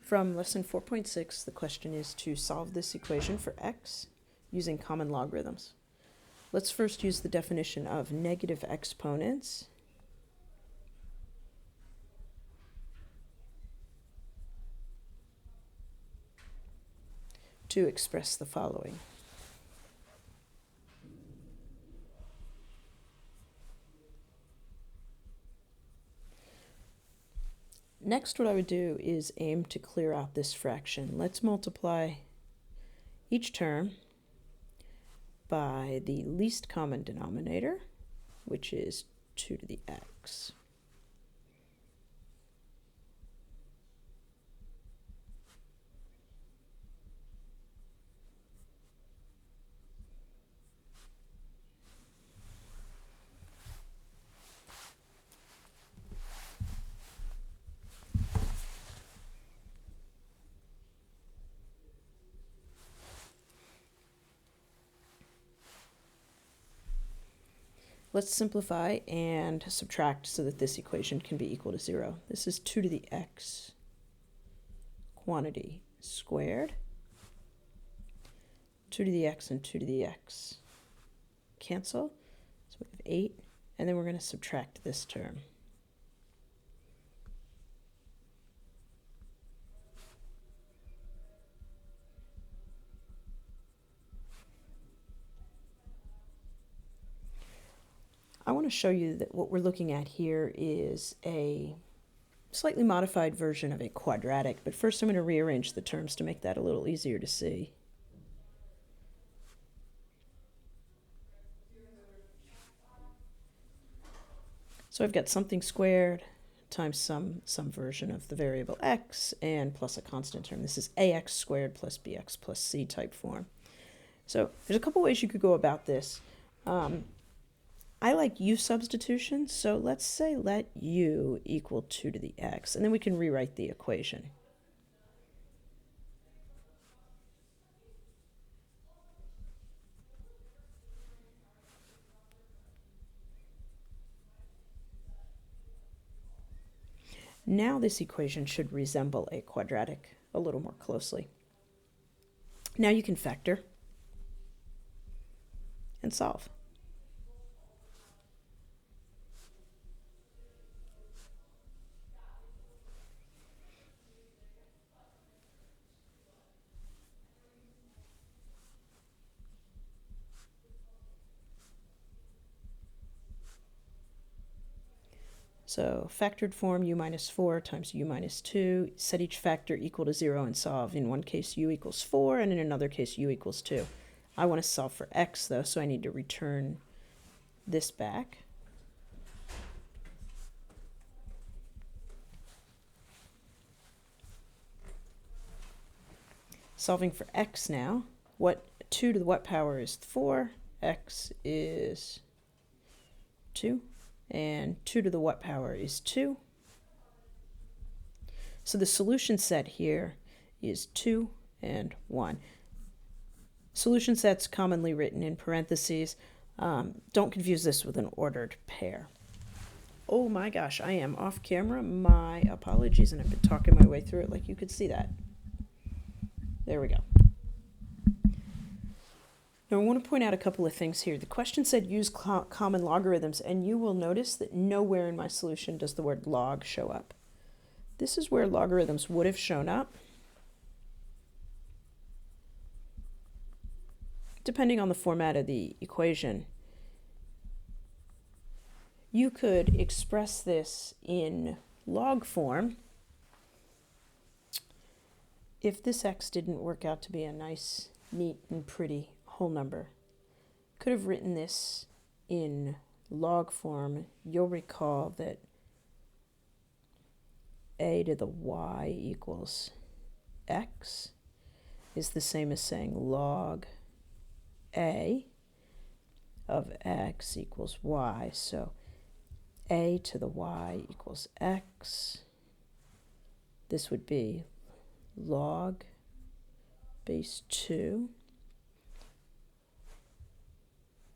From lesson 4.6, the question is to solve this equation for x using common logarithms. Let's first use the definition of negative exponents. To express the following. Next, what I would do is aim to clear out this fraction. Let's multiply each term by the least common denominator, which is 2 to the x. Let's simplify and subtract so that this equation can be equal to 0. This is 2 to the x quantity squared. 2 to the x and 2 to the x cancel. So we have 8, and then we're going to subtract this term. I want to show you that what we're looking at here is a slightly modified version of a quadratic, but first I'm going to rearrange the terms to make that a little easier to see. So I've got something squared times some version of the variable x and plus a constant term. This is ax squared plus bx plus c type form. So there's a couple ways you could go about this. I like u substitution, so let's say let u equal 2 to the x, and then we can rewrite the equation. Now this equation should resemble a quadratic a little more closely. Now you can factor and solve. So factored form u minus 4 times u minus 2, set each factor equal to 0 and solve. In one case u equals 4 and in another case u equals 2. I want to solve for x though, so I need to return this back. Solving for x now, 2 to the what power is 4, x is 2. And 2 to the what power is 2. So the solution set here is 2 and 1. Solution set's commonly written in parentheses. Don't confuse this with an ordered pair. Oh my gosh, I am off camera. My apologies, and I've been talking my way through it like you could see that. There we go. Now I want to point out a couple of things here. The question said use common logarithms, and you will notice that nowhere in my solution does the word log show up. This is where logarithms would have shown up, depending on the format of the equation. You could express this in log form if this x didn't work out to be a nice, neat, and pretty whole number. Could have written this in log form. You'll recall that a to the y equals x is the same as saying log a of x equals y. So a to the y equals x. This would be log base 2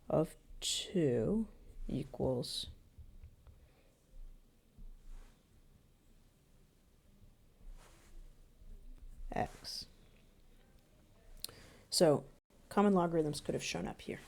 of 2 equals So common logarithms could have shown up here.